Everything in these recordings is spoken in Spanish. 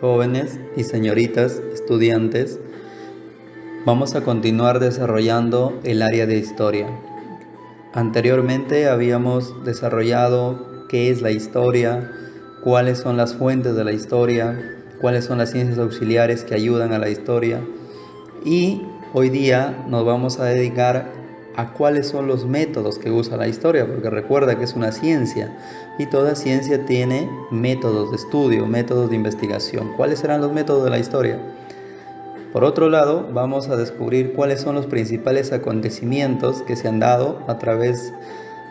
Jóvenes y señoritas estudiantes, vamos a continuar desarrollando el área de historia. Anteriormente habíamos desarrollado qué es la historia, cuáles son las fuentes de la historia, cuáles son las ciencias auxiliares que ayudan a la historia, y hoy día nos vamos a dedicar a cuáles son los métodos que usa la historia, porque recuerda que es una ciencia y toda ciencia tiene métodos de estudio, métodos de investigación. ¿Cuáles serán los métodos de la historia? Por otro lado, vamos a descubrir cuáles son los principales acontecimientos que se han dado a través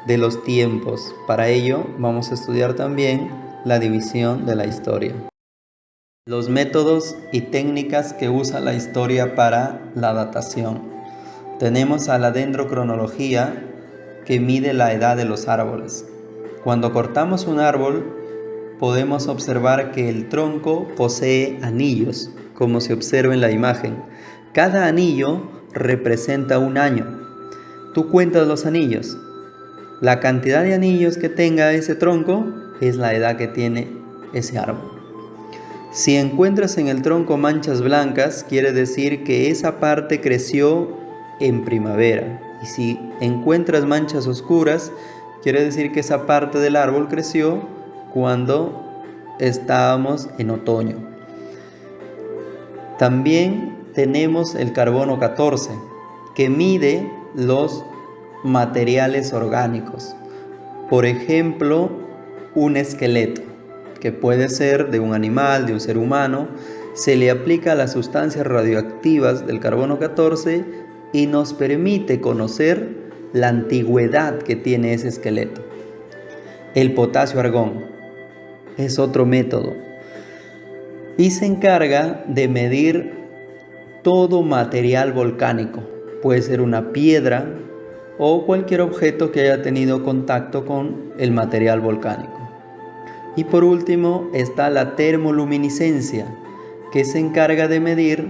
de los tiempos. Para ello, vamos a estudiar también la división de la historia. Los métodos y técnicas que usa la historia para la datación. Tenemos a la dendrocronología, que mide la edad de los árboles. Cuando cortamos un árbol, podemos observar que el tronco posee anillos, como se observa en la imagen. Cada anillo representa un año. Tú cuentas los anillos. La cantidad de anillos que tenga ese tronco es la edad que tiene ese árbol. Si encuentras en el tronco manchas blancas, quiere decir que esa parte creció en primavera. Y si encuentras manchas oscuras, quiere decir que esa parte del árbol creció cuando estábamos en otoño. También tenemos el carbono 14, que mide los materiales orgánicos. Por ejemplo, un esqueleto, que puede ser de un animal, de un ser humano, se le aplica las sustancias radioactivas del carbono 14 y nos permite conocer la antigüedad que tiene ese esqueleto. El potasio argón es otro método y se encarga de medir todo material volcánico. Puede ser una piedra o cualquier objeto que haya tenido contacto con el material volcánico. Y por último está la termoluminiscencia, que se encarga de medir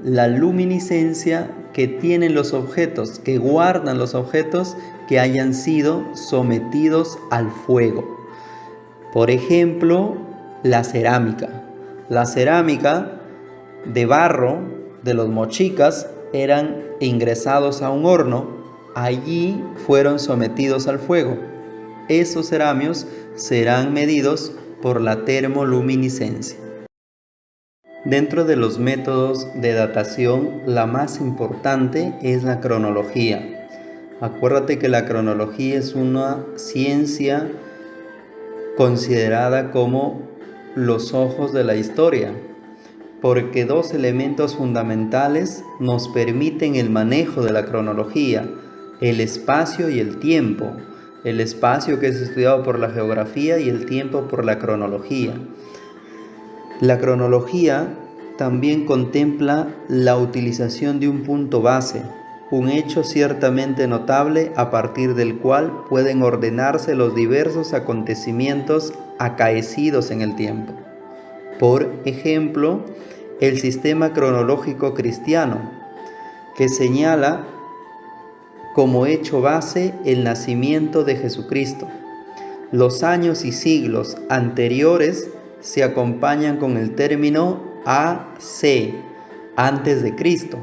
la luminiscencia que tienen los objetos, que guardan los objetos que hayan sido sometidos al fuego. Por ejemplo, la cerámica. La cerámica de barro de los mochicas eran ingresados a un horno. Allí fueron sometidos al fuego. Esos ceramios serán medidos por la termoluminiscencia. Dentro de los métodos de datación, la más importante es la cronología. Acuérdate que la cronología es una ciencia considerada como los ojos de la historia, porque dos elementos fundamentales nos permiten el manejo de la cronología: el espacio y el tiempo. El espacio, que es estudiado por la geografía, y el tiempo por la cronología. La cronología también contempla la utilización de un punto base, un hecho ciertamente notable a partir del cual pueden ordenarse los diversos acontecimientos acaecidos en el tiempo. Por ejemplo, el sistema cronológico cristiano, que señala como hecho base el nacimiento de Jesucristo. Los años y siglos anteriores se acompañan con el término AC, antes de Cristo,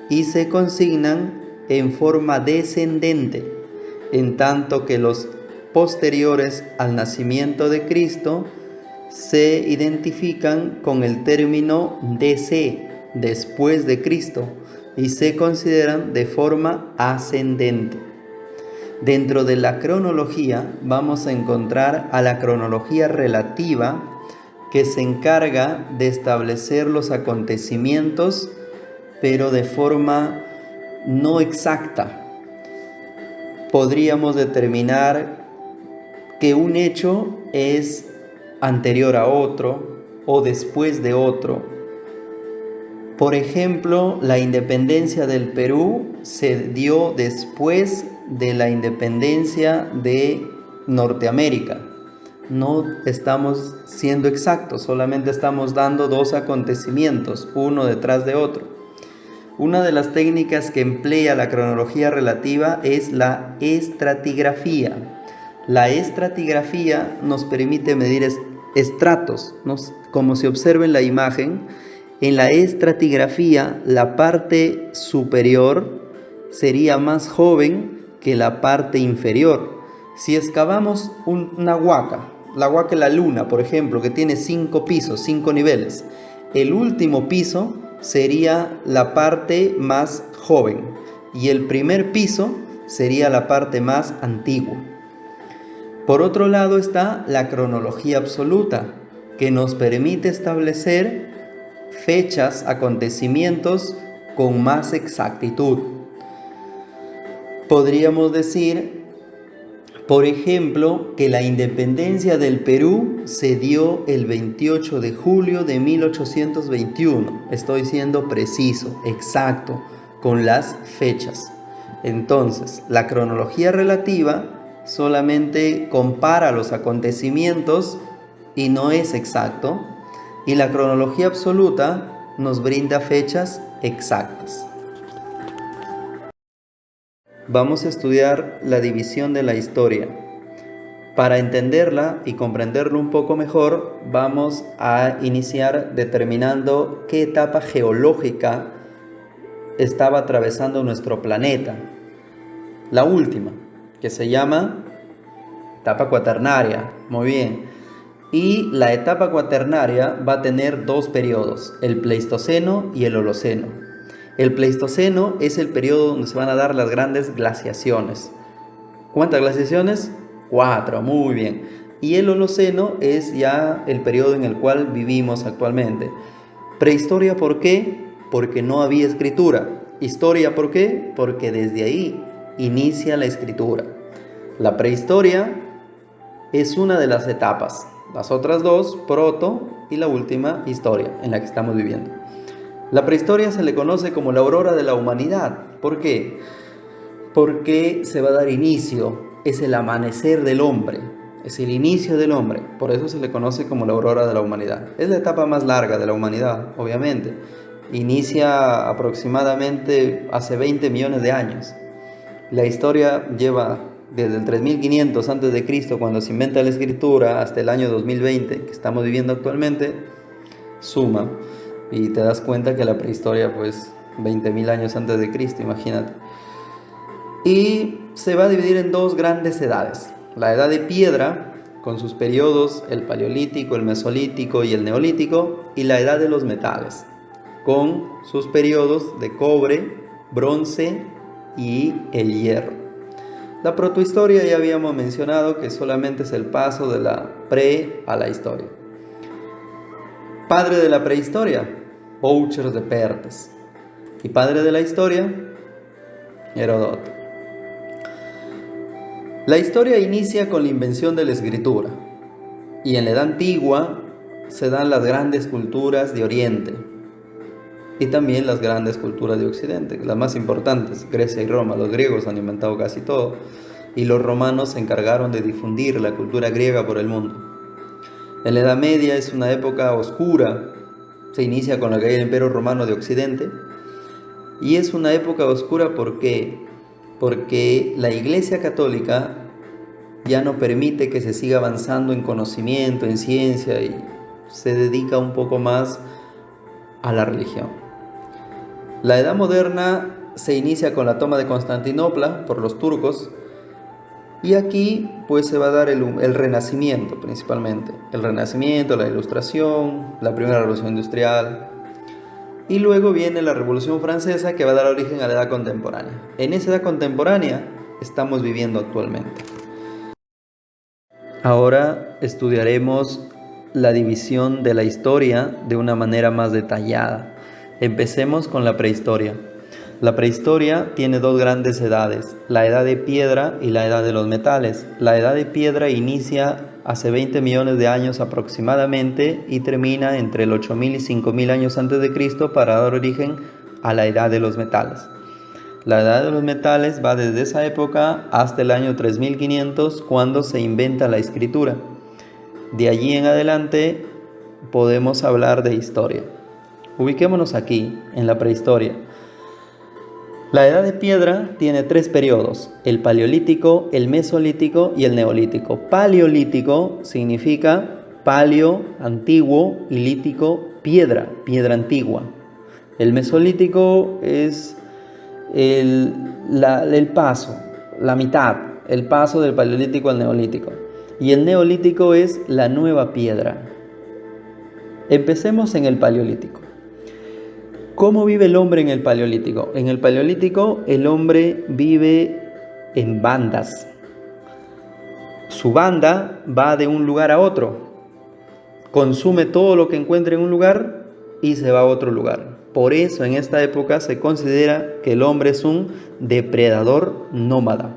y se consignan en forma descendente, en tanto que los posteriores al nacimiento de Cristo se identifican con el término DC, después de Cristo, y se consideran de forma ascendente. Dentro de la cronología vamos a encontrar a la cronología relativa, que se encarga de establecer los acontecimientos, pero de forma no exacta. Podríamos determinar que un hecho es anterior a otro o después de otro. Por ejemplo, la independencia del Perú se dio después de la independencia de Norteamérica. No estamos siendo exactos, solamente estamos dando dos acontecimientos, uno detrás de otro. Una de las técnicas que emplea la cronología relativa es la estratigrafía. La estratigrafía nos permite medir estratos, ¿no? Como se observa en la imagen, en la estratigrafía la parte superior sería más joven que la parte inferior. Si excavamos una huaca, la huaca de la luna, por ejemplo, que tiene 5 pisos, 5 niveles, el último piso sería la parte más joven y el primer piso sería la parte más antigua. Por otro lado está la cronología absoluta, que nos permite establecer fechas, acontecimientos con más exactitud. Podríamos decir, por ejemplo, que la independencia del Perú se dio el 28 de julio de 1821. Estoy siendo preciso, exacto, con las fechas. Entonces, la cronología relativa solamente compara los acontecimientos y no es exacto, y la cronología absoluta nos brinda fechas exactas. Vamos a estudiar la división de la historia. Para entenderla y comprenderlo un poco mejor, vamos a iniciar determinando qué etapa geológica estaba atravesando nuestro planeta. La última, que se llama etapa cuaternaria. Muy bien. Y la etapa cuaternaria va a tener 2 periodos, el Pleistoceno y el Holoceno. El Pleistoceno es el periodo donde se van a dar las grandes glaciaciones. ¿Cuántas glaciaciones? 4, muy bien. Y el Holoceno es ya el periodo en el cual vivimos actualmente. Prehistoria, ¿por qué? Porque no había escritura. Historia, ¿por qué? Porque desde ahí inicia la escritura. La prehistoria es una de las etapas. Las otras 2, proto, y la última, historia, en la que estamos viviendo. La prehistoria se le conoce como la aurora de la humanidad. ¿Por qué? Porque se va a dar inicio, es el amanecer del hombre, es el inicio del hombre. Por eso se le conoce como la aurora de la humanidad. Es la etapa más larga de la humanidad, obviamente. Inicia aproximadamente hace 20 millones de años. La historia lleva desde el 3500 a.C., cuando se inventa la escritura, hasta el año 2020, que estamos viviendo actualmente, suma, y te das cuenta que la prehistoria, pues, 20.000 años antes de Cristo, imagínate. Y se va a dividir en 2 grandes edades. La edad de piedra, con sus periodos, el paleolítico, el mesolítico y el neolítico, y la edad de los metales, con sus periodos de cobre, bronce y el hierro. La protohistoria ya habíamos mencionado que solamente es el paso de la pre a la historia. Padre de la prehistoria, Boucher de Perthes. Y padre de la historia, Heródoto. La historia inicia con la invención de la escritura. Y en la Edad Antigua se dan las grandes culturas de Oriente. Y también las grandes culturas de Occidente, las más importantes, Grecia y Roma. Los griegos han inventado casi todo, y los romanos se encargaron de difundir la cultura griega por el mundo. En la Edad Media es una época oscura, se inicia con la caída del Imperio Romano de Occidente, y es una época oscura porque la Iglesia Católica ya no permite que se siga avanzando en conocimiento, en ciencia, y se dedica un poco más a la religión. La Edad Moderna se inicia con la toma de Constantinopla por los turcos, y aquí pues se va a dar el Renacimiento principalmente. El Renacimiento, la Ilustración, la primera Revolución Industrial, y luego viene la Revolución Francesa, que va a dar origen a la Edad Contemporánea. En esa Edad Contemporánea estamos viviendo actualmente. Ahora estudiaremos la división de la historia de una manera más detallada. Empecemos con la prehistoria. La prehistoria tiene 2 grandes edades, la edad de piedra y la edad de los metales. La edad de piedra inicia hace 20 millones de años aproximadamente y termina entre el 8000 y 5000 años antes de Cristo para dar origen a la edad de los metales. La edad de los metales va desde esa época hasta el año 3500, cuando se inventa la escritura. De allí en adelante podemos hablar de historia. Ubiquémonos aquí, en la prehistoria. La edad de piedra tiene 3 periodos: el paleolítico, el mesolítico y el neolítico. Paleolítico significa paleo, antiguo, y lítico, piedra antigua. El mesolítico es el paso, la mitad, el paso del paleolítico al neolítico. Y el neolítico es la nueva piedra. Empecemos en el paleolítico. ¿Cómo vive el hombre en el paleolítico? En el paleolítico el hombre vive en bandas. Su banda va de un lugar a otro. Consume todo lo que encuentre en un lugar y se va a otro lugar. Por eso en esta época se considera que el hombre es un depredador nómada.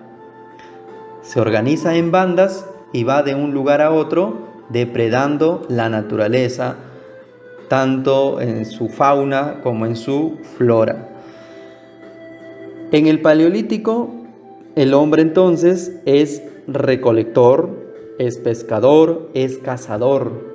Se organiza en bandas y va de un lugar a otro depredando la naturaleza, tanto en su fauna como en su flora. En el paleolítico, el hombre entonces es recolector, es pescador, es cazador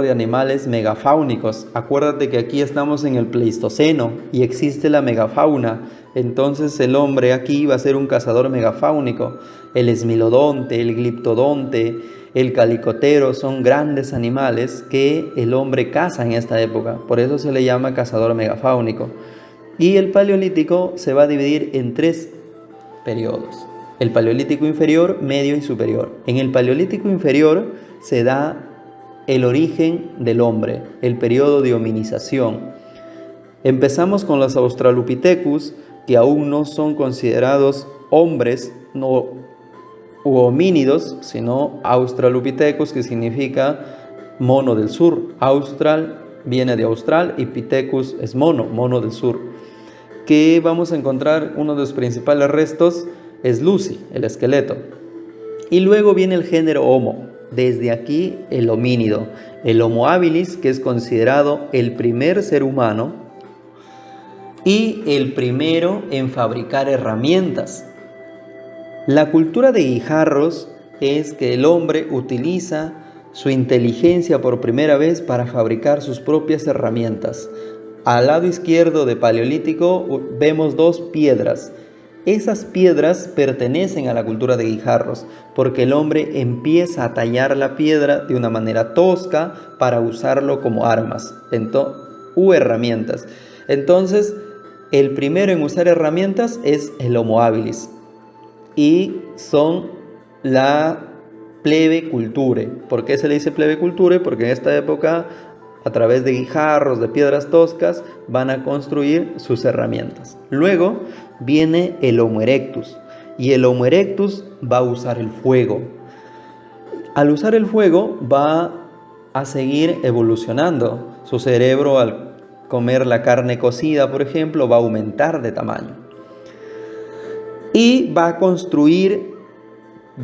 de animales megafáunicos. Acuérdate que aquí estamos en el Pleistoceno y existe la megafauna. Entonces el hombre aquí va a ser un cazador megafáunico. El esmilodonte, el gliptodonte, el calicotero son grandes animales que el hombre caza en esta época. Por eso se le llama cazador megafáunico. Y el paleolítico se va a dividir en 3 periodos. El paleolítico inferior, medio y superior. En el paleolítico inferior se da el origen del hombre, el periodo de hominización. Empezamos con los Australopithecus, que aún no son considerados hombres u homínidos, sino Australopithecus, que significa mono del sur. Austral viene de austral y Pithecus es mono del sur. Que vamos a encontrar uno de los principales restos es Lucy, el esqueleto. Y luego viene el género Homo. Desde aquí el homínido, el Homo habilis, que es considerado el primer ser humano y el primero en fabricar herramientas. La cultura de Guijarros es que el hombre utiliza su inteligencia por primera vez para fabricar sus propias herramientas. Al lado izquierdo de Paleolítico vemos 2 piedras. Esas piedras pertenecen a la cultura de Guijarros, porque el hombre empieza a tallar la piedra de una manera tosca para usarlo como armas u herramientas. Entonces, el primero en usar herramientas es el Homo habilis. Y son la plebe culture. ¿Por qué se le dice plebe culture? Porque en esta época, a través de guijarros, de piedras toscas, van a construir sus herramientas. Luego viene el Homo erectus. Y el Homo erectus va a usar el fuego. Al usar el fuego va a seguir evolucionando. Su cerebro, al comer la carne cocida, por ejemplo, va a aumentar de tamaño. Y va a construir,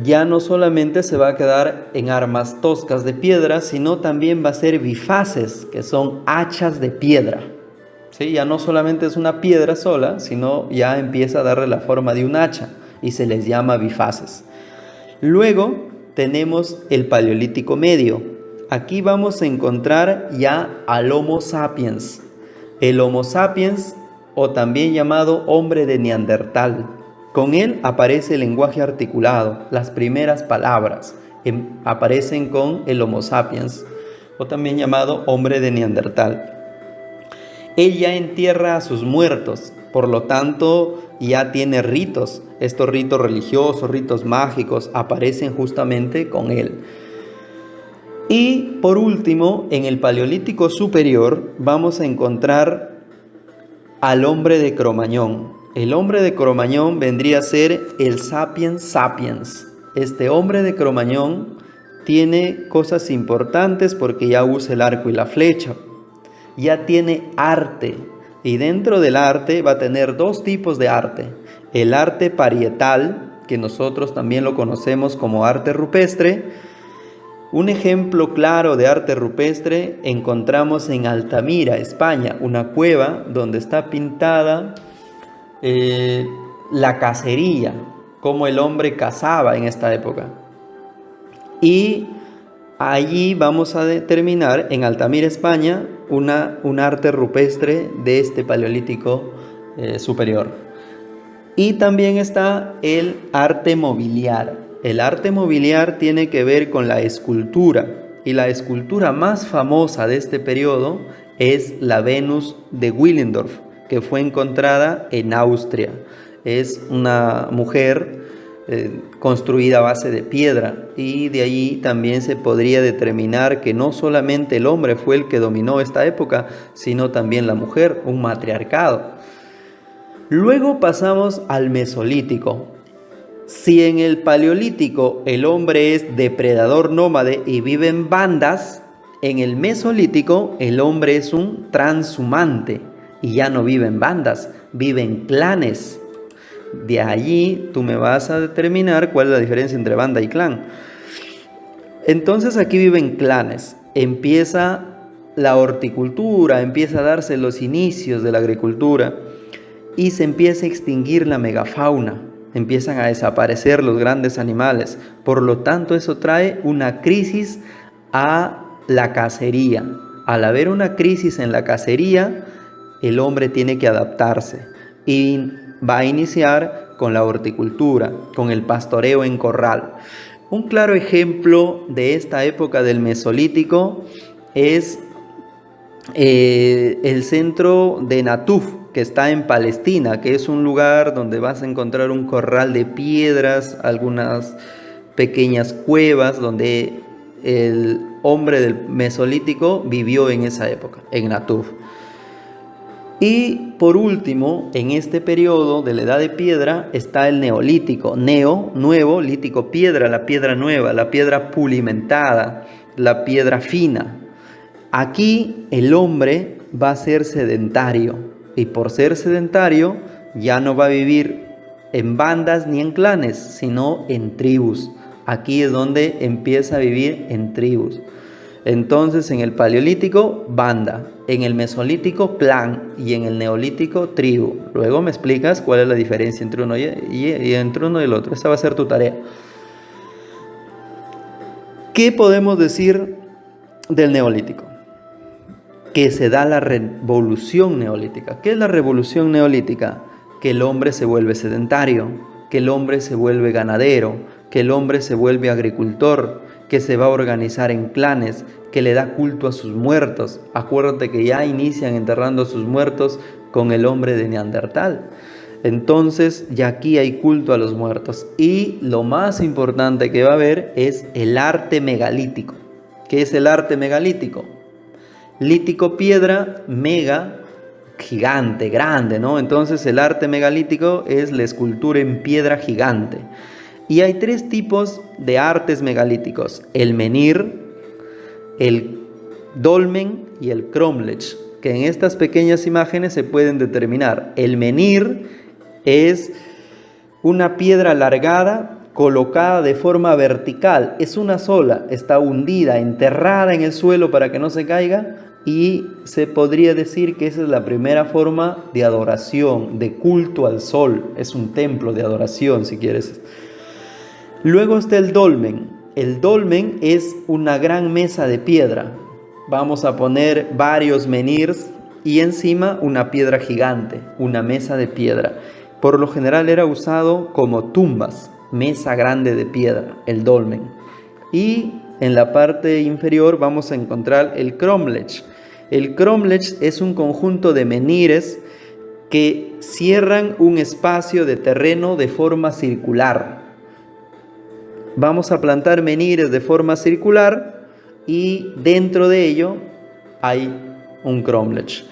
ya no solamente se va a quedar en armas toscas de piedra, sino también va a ser bifaces, que son hachas de piedra. ¿Sí? Ya no solamente es una piedra sola, sino ya empieza a darle la forma de un hacha y se les llama bifaces. Luego tenemos el Paleolítico medio. Aquí vamos a encontrar ya al Homo sapiens. El Homo sapiens, o también llamado hombre de Neandertal. Con él aparece el lenguaje articulado, las primeras palabras aparecen con el Homo sapiens, o también llamado hombre de Neandertal. Él ya entierra a sus muertos, por lo tanto ya tiene ritos. Estos ritos religiosos, ritos mágicos, aparecen justamente con él. Y por último, en el Paleolítico superior vamos a encontrar al hombre de Cro-Magnon. El hombre de Cro-Magnon vendría a ser el Sapiens sapiens. Este hombre de Cro-Magnon tiene cosas importantes porque ya usa el arco y la flecha. Ya tiene arte. Y dentro del arte va a tener 2 tipos de arte. El arte parietal, que nosotros también lo conocemos como arte rupestre. Un ejemplo claro de arte rupestre encontramos en Altamira, España, una cueva donde está pintada la cacería, cómo el hombre cazaba en esta época. Y allí vamos a determinar en Altamira, España, un arte rupestre de este Paleolítico superior. Y también está el arte mobiliar. El arte mobiliar tiene que ver con la escultura. y la escultura más famosa de este periodo es la Venus de Willendorf, que fue encontrada en Austria. Es una mujer construida a base de piedra, y de allí también se podría determinar que no solamente el hombre fue el que dominó esta época, sino también la mujer, un matriarcado. Luego pasamos al Mesolítico. Si en el Paleolítico el hombre es depredador nómade y vive en bandas, en el Mesolítico el hombre es un transhumante y ya no vive en bandas, vive en clanes. De allí tú me vas a determinar cuál es la diferencia entre banda y clan. Entonces aquí viven clanes. Empieza la horticultura, empieza a darse los inicios de la agricultura y se empieza a extinguir la megafauna. Empiezan a desaparecer los grandes animales. Por lo tanto, eso trae una crisis a la cacería. Al haber una crisis en la cacería, el hombre tiene que adaptarse y va a iniciar con la horticultura, con el pastoreo en corral. Un claro ejemplo de esta época del Mesolítico es el centro de Natuf, que está en Palestina, que es un lugar donde vas a encontrar un corral de piedras, algunas pequeñas cuevas donde el hombre del Mesolítico vivió en esa época, en Natuf. Y por último, en este periodo de la Edad de Piedra está el Neolítico. Neo, nuevo, lítico, piedra, la piedra nueva, la piedra pulimentada, la piedra fina. Aquí el hombre va a ser sedentario, y por ser sedentario ya no va a vivir en bandas ni en clanes, sino en tribus. Aquí es donde empieza a vivir en tribus. Entonces en el Paleolítico, banda, en el Mesolítico, clan, y en el Neolítico, tribu. Luego me explicas cuál es la diferencia entre uno y entre uno y el otro. Esa va a ser tu tarea. ¿Qué podemos decir del Neolítico? Que se da la revolución neolítica. ¿Qué es la revolución neolítica? Que el hombre se vuelve sedentario, que el hombre se vuelve ganadero, que el hombre se vuelve agricultor, que se va a organizar en clanes, que le da culto a sus muertos. Acuérdate que ya inician enterrando a sus muertos con el hombre de Neandertal. Entonces ya aquí hay culto a los muertos. Y lo más importante que va a haber es el arte megalítico. ¿Qué es el arte megalítico? Lítico, piedra, mega, gigante, grande, ¿no? Entonces el arte megalítico es la escultura en piedra gigante. Y hay tres tipos de artes megalíticos: el menhir, el dolmen y el cromlech, que en estas pequeñas imágenes se pueden determinar. El menhir es una piedra alargada colocada de forma vertical, es una sola, está hundida, enterrada en el suelo para que no se caiga, y se podría decir que esa es la primera forma de adoración, de culto al sol. Es un templo de adoración, si quieres. Luego está el dolmen. El dolmen es una gran mesa de piedra. Vamos a poner varios menhirs y encima una piedra gigante, una mesa de piedra. Por lo general era usado como tumbas, mesa grande de piedra, el dolmen. Y en la parte inferior vamos a encontrar el cromlech. El cromlech es un conjunto de menhires que cierran un espacio de terreno de forma circular. Vamos a plantar menhires de forma circular y dentro de ello hay un cromlech.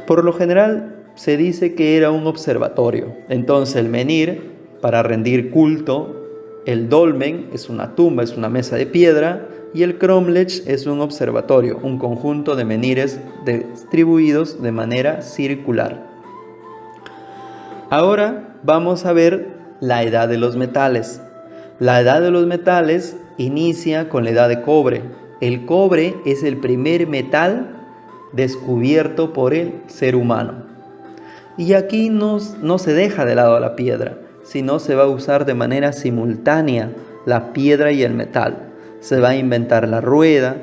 Por lo general se dice que era un observatorio. Entonces el menhir, para rendir culto, el dolmen es una tumba, es una mesa de piedra, y el cromlech es un observatorio, un conjunto de menhires distribuidos de manera circular. Ahora vamos a ver la edad de los metales. La edad de los metales inicia con la edad de cobre. El cobre es el primer metal descubierto por el ser humano. Y aquí no se deja de lado la piedra, sino se va a usar de manera simultánea la piedra y el metal. Se va a inventar la rueda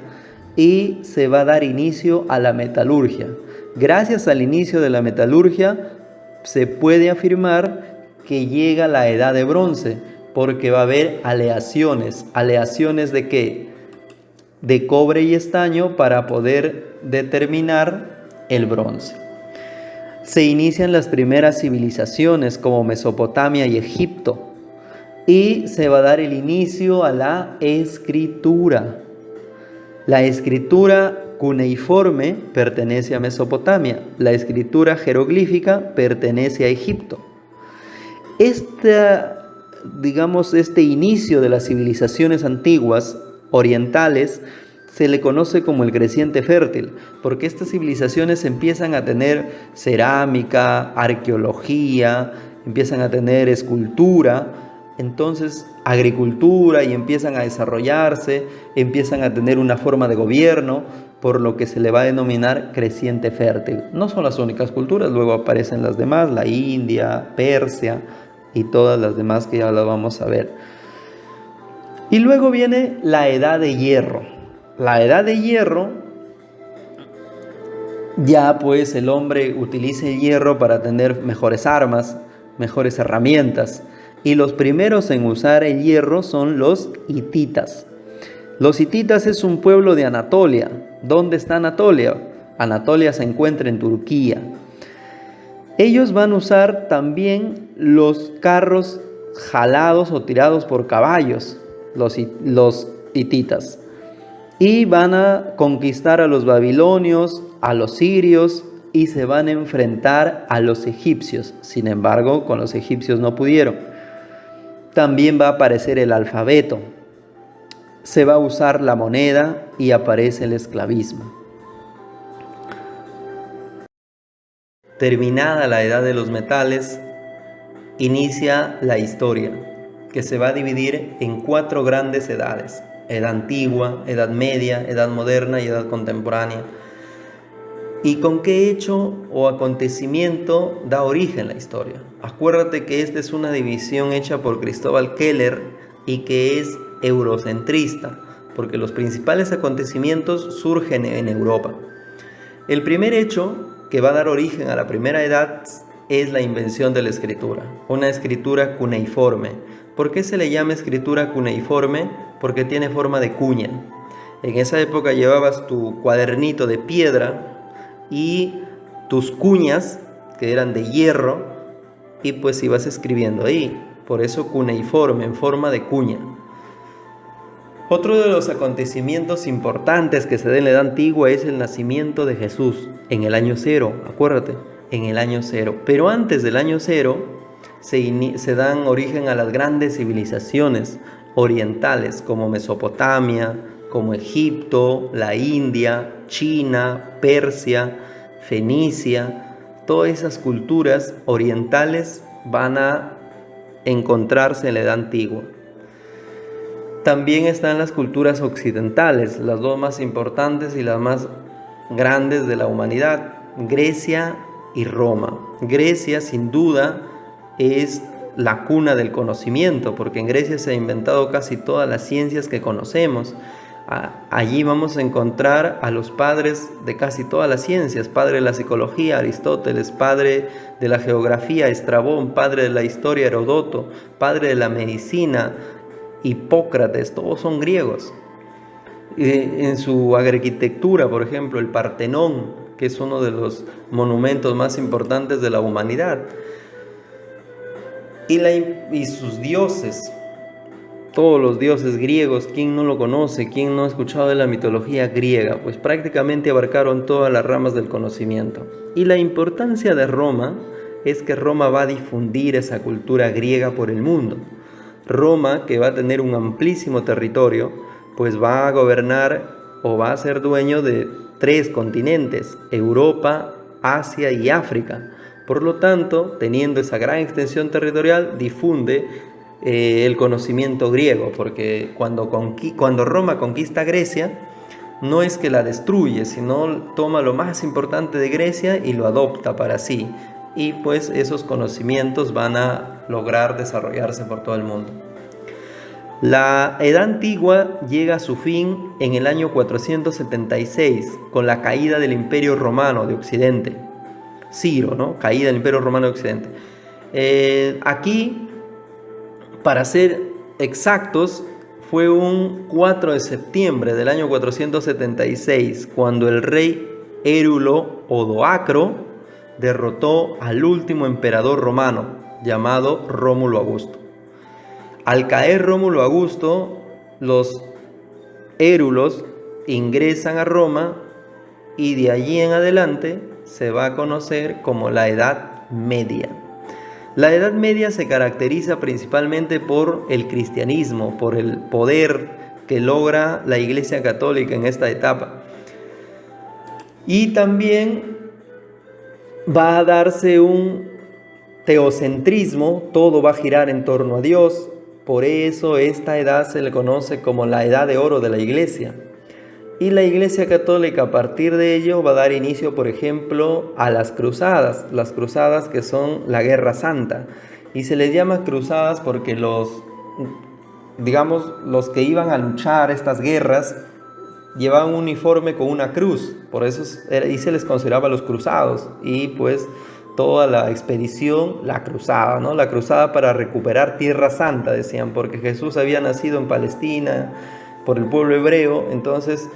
y se va a dar inicio a la metalurgia. Gracias al inicio de la metalurgia se puede afirmar que llega la edad de bronce, porque va a haber aleaciones. ¿Aleaciones de qué? de cobre y estaño para poder determinar el bronce. Se inician las primeras civilizaciones como Mesopotamia y Egipto, y se va a dar el inicio a la escritura. La escritura cuneiforme pertenece a Mesopotamia, la escritura jeroglífica pertenece a Egipto. Este inicio de las civilizaciones antiguas orientales se le conoce como el creciente fértil, porque estas civilizaciones empiezan a tener cerámica, arqueología, empiezan a tener escultura, entonces agricultura, y empiezan a desarrollarse, empiezan a tener una forma de gobierno, por lo que se le va a denominar creciente fértil. No son las únicas culturas, luego aparecen las demás, la India, Persia y todas las demás que ya las vamos a ver. Y luego viene la Edad de Hierro. La Edad de Hierro, ya pues el hombre utiliza el hierro para tener mejores armas, mejores herramientas. Y los primeros en usar el hierro son los hititas. Los hititas es un pueblo de Anatolia. ¿Dónde está Anatolia? Anatolia se encuentra en Turquía. Ellos van a usar también los carros jalados o tirados por caballos, los hititas. Y van a conquistar a los babilonios, a los sirios, y se van a enfrentar a los egipcios. Sin embargo, con los egipcios no pudieron. También va a aparecer el alfabeto, se va a usar la moneda y aparece el esclavismo. Terminada la edad de los metales, inicia la historia, que se va a dividir en 4 grandes edades: edad antigua, edad media, edad moderna y edad contemporánea. ¿Y con qué hecho o acontecimiento da origen la historia? Acuérdate que esta es una división hecha por Cristóbal Keller y que es eurocentrista, porque los principales acontecimientos surgen en Europa. El primer hecho que va a dar origen a la primera edad es la invención de la escritura, una escritura cuneiforme. ¿Por qué se le llama escritura cuneiforme? Porque tiene forma de cuña. En esa época llevabas tu cuadernito de piedra y tus cuñas, que eran de hierro, y pues ibas escribiendo ahí. Por eso cuneiforme, en forma de cuña. Otro de los acontecimientos importantes que se da en la Edad Antigua es el nacimiento de Jesús en el año 0, acuérdate, en el año 0. Pero antes del año 0 se dan origen a las grandes civilizaciones orientales como Mesopotamia, como Egipto, la India, China, Persia, Fenicia. Todas esas culturas orientales van a encontrarse en la Edad Antigua. También están las culturas occidentales, las dos más importantes y las más grandes de la humanidad: Grecia y Roma. Grecia, sin duda, es la cuna del conocimiento, porque en Grecia se han inventado casi todas las ciencias que conocemos. Allí vamos a encontrar a los padres de casi todas las ciencias: padre de la psicología, Aristóteles; padre de la geografía, Estrabón; padre de la historia, Heródoto; padre de la medicina, Hipócrates. Todos son griegos. En su arquitectura, por ejemplo, el Partenón, que es uno de los monumentos más importantes de la humanidad. Y sus dioses, todos los dioses griegos. ¿Quién no lo conoce? ¿Quién no ha escuchado de la mitología griega? Pues prácticamente abarcaron todas las ramas del conocimiento. Y la importancia de Roma es que Roma va a difundir esa cultura griega por el mundo. Roma, que va a tener un amplísimo territorio, pues va a gobernar o va a ser dueño de 3 continentes: Europa, Asia y África. Por lo tanto, teniendo esa gran extensión territorial, difunde el conocimiento griego, porque cuando Roma conquista Grecia, no es que la destruye, sino toma lo más importante de Grecia y lo adopta para sí. Y pues esos conocimientos van a lograr desarrollarse por todo el mundo. La Edad Antigua llega a su fin en el año 476, con la caída del Imperio Romano de Occidente. Ciro, ¿no? Caída del Imperio Romano de Occidente. Aquí, para ser exactos, fue un 4 de septiembre del año 476, cuando el rey Érulo Odoacro derrotó al último emperador romano, llamado Rómulo Augusto. Al caer Rómulo Augusto, los érulos ingresan a Roma y de allí en adelante se va a conocer como la Edad Media. La Edad Media se caracteriza principalmente por el cristianismo, por el poder que logra la Iglesia Católica en esta etapa. Y también va a darse un teocentrismo, todo va a girar en torno a Dios. Por eso esta edad se le conoce como la Edad de Oro de la Iglesia. Y la Iglesia Católica a partir de ello va a dar inicio, por ejemplo, a las cruzadas que son la Guerra Santa. Y se les llama cruzadas porque los que iban a luchar estas guerras llevaban un uniforme con una cruz, por eso y se les consideraba los cruzados. Y pues toda la expedición, la cruzada, ¿no? La cruzada para recuperar Tierra Santa, decían, porque Jesús había nacido en Palestina por el pueblo hebreo, entonces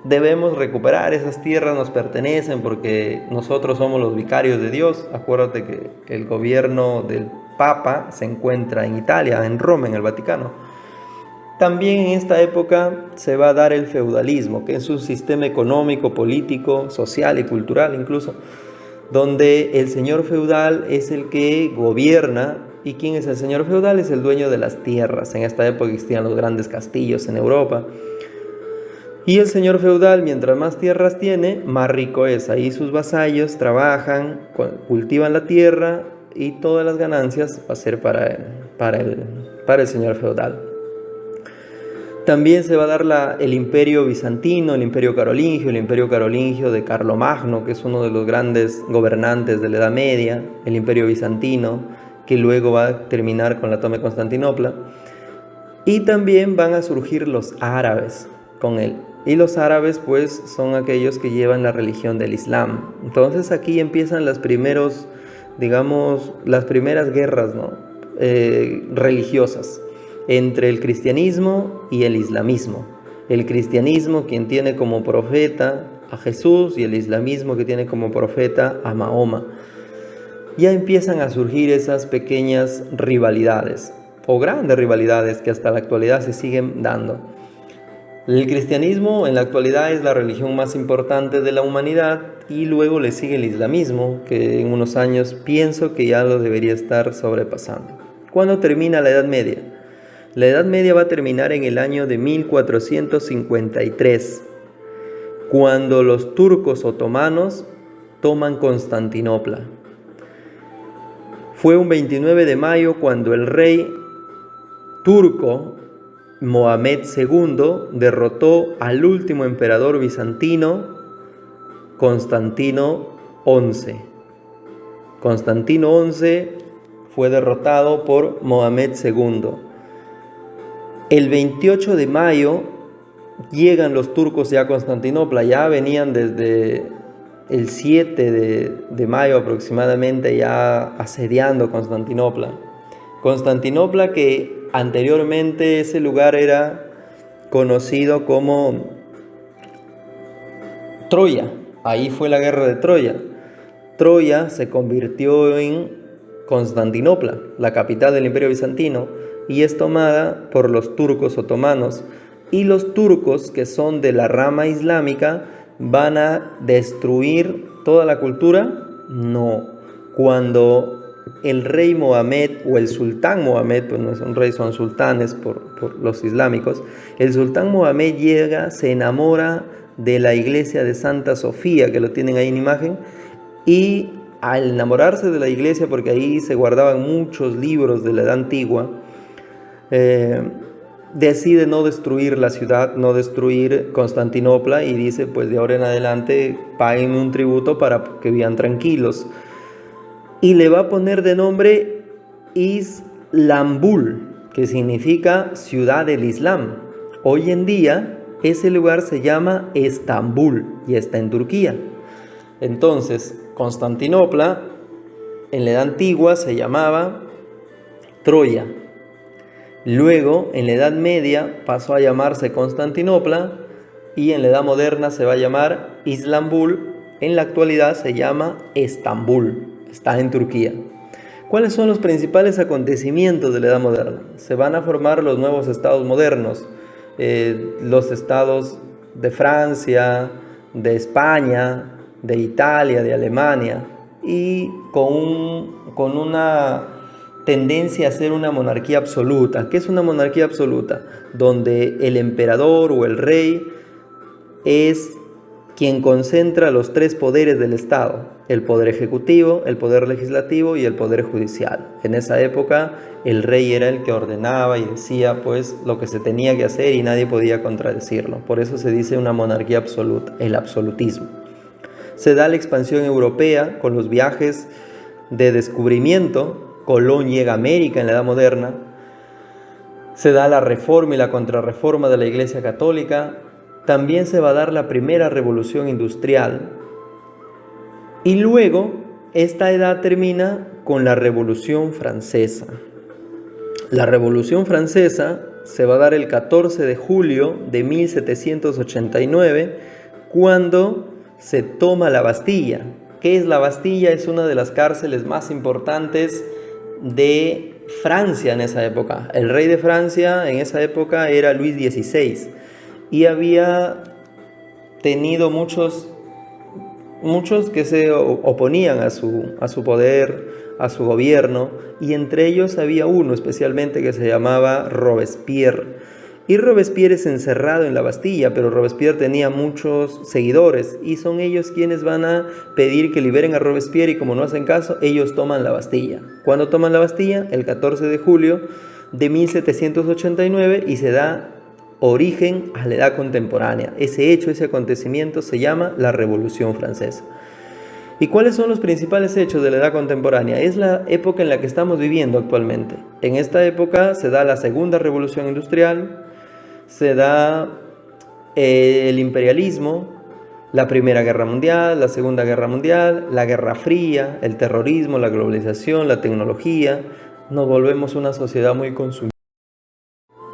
debemos recuperar esas tierras, nos pertenecen porque nosotros somos los vicarios de Dios. Acuérdate que el gobierno del Papa se encuentra en Italia, en Roma, en el Vaticano. También en esta época se va a dar el feudalismo, que es un sistema económico, político, social y cultural incluso, donde el señor feudal es el que gobierna. ¿Y quién es el señor feudal? Es el dueño de las tierras. En esta época existían los grandes castillos en Europa. Y el señor feudal, mientras más tierras tiene, más rico es. Ahí sus vasallos trabajan, cultivan la tierra y todas las ganancias va a ser para el señor feudal. También se va a dar el imperio bizantino, el imperio carolingio de Carlomagno, que es uno de los grandes gobernantes de la Edad Media, el imperio bizantino, que luego va a terminar con la toma de Constantinopla. Y también van a surgir los árabes con él. Y los árabes pues son aquellos que llevan la religión del Islam. Entonces aquí empiezan las primeras guerras, ¿no? Religiosas entre el cristianismo y el islamismo. El cristianismo, quien tiene como profeta a Jesús, y el islamismo, que tiene como profeta a Mahoma. Ya empiezan a surgir esas pequeñas rivalidades, o grandes rivalidades que hasta la actualidad se siguen dando. El cristianismo en la actualidad es la religión más importante de la humanidad, y luego le sigue el islamismo, que en unos años pienso que ya lo debería estar sobrepasando. ¿Cuándo termina la Edad Media? La Edad Media va a terminar en el año de 1453, cuando los turcos otomanos toman Constantinopla. Fue un 29 de mayo cuando el rey turco Mohamed II derrotó al último emperador bizantino, Constantino XI. Constantino XI fue derrotado por Mohamed II. El 28 de mayo llegan los turcos ya a Constantinopla. Ya venían desde el 7 de mayo aproximadamente ya asediando Constantinopla. Constantinopla, que anteriormente ese lugar era conocido como Troya. Ahí fue la guerra de Troya. Troya se convirtió en Constantinopla, la capital del Imperio Bizantino, y es tomada por los turcos otomanos. Y los turcos, que son de la rama islámica, van a destruir toda la cultura. No. Cuando el rey Mohamed o el sultán Mohamed, pues no es un rey, son sultanes por los islámicos, el sultán Mohamed llega, se enamora de la iglesia de Santa Sofía, que lo tienen ahí en imagen, y al enamorarse de la iglesia, porque ahí se guardaban muchos libros de la Edad Antigua, decide no destruir la ciudad, no destruir Constantinopla, y dice, pues de ahora en adelante páguenme un tributo para que vivan tranquilos. Y le va a poner de nombre Islambul, que significa ciudad del Islam. Hoy en día ese lugar se llama Estambul y está en Turquía. Entonces, Constantinopla en la Edad Antigua se llamaba Troya. Luego, en la Edad Media, pasó a llamarse Constantinopla y en la Edad Moderna se va a llamar Islambul. En la actualidad se llama Estambul, está en Turquía. ¿Cuáles son los principales acontecimientos de la Edad Moderna? Se van a formar los nuevos estados modernos, los estados de Francia, de España, de Italia, de Alemania, y con una tendencia a ser una monarquía absoluta. ¿Qué es una monarquía absoluta? Donde el emperador o el rey es quien concentra los tres poderes del Estado: el poder ejecutivo, el poder legislativo y el poder judicial. En esa época el rey era el que ordenaba y decía pues lo que se tenía que hacer y nadie podía contradecirlo. Por eso se dice una monarquía absoluta, el absolutismo. Se da la expansión europea con los viajes de descubrimiento. Colón llega a América en la Edad Moderna. Se da la reforma y la contrarreforma de la Iglesia Católica. También se va a dar la primera revolución industrial. Y luego esta edad termina con la Revolución Francesa. La Revolución Francesa se va a dar el 14 de julio de 1789, cuando se toma la Bastilla. ¿Qué es la Bastilla? Es una de las cárceles más importantes de Francia en esa época. El rey de Francia en esa época era Luis XVI y había tenido muchos que se oponían a su poder, a su gobierno, y entre ellos había uno especialmente que se llamaba Robespierre. Y Robespierre es encerrado en la Bastilla, pero Robespierre tenía muchos seguidores y son ellos quienes van a pedir que liberen a Robespierre, y como no hacen caso, ellos toman la Bastilla. ¿Cuándo toman la Bastilla? El 14 de julio de 1789, y se da origen a la edad contemporánea. Ese hecho, ese acontecimiento se llama la Revolución Francesa. ¿Y cuáles son los principales hechos de la edad contemporánea? Es la época en la que estamos viviendo actualmente. En esta época se da la segunda revolución industrial, se da el imperialismo, la Primera Guerra Mundial, la Segunda Guerra Mundial, la Guerra Fría, el terrorismo, la globalización, la tecnología. Nos volvemos una sociedad muy consumista.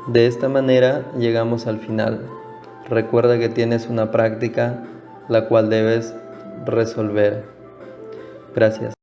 De esta manera llegamos al final. Recuerda que tienes una práctica la cual debes resolver. Gracias.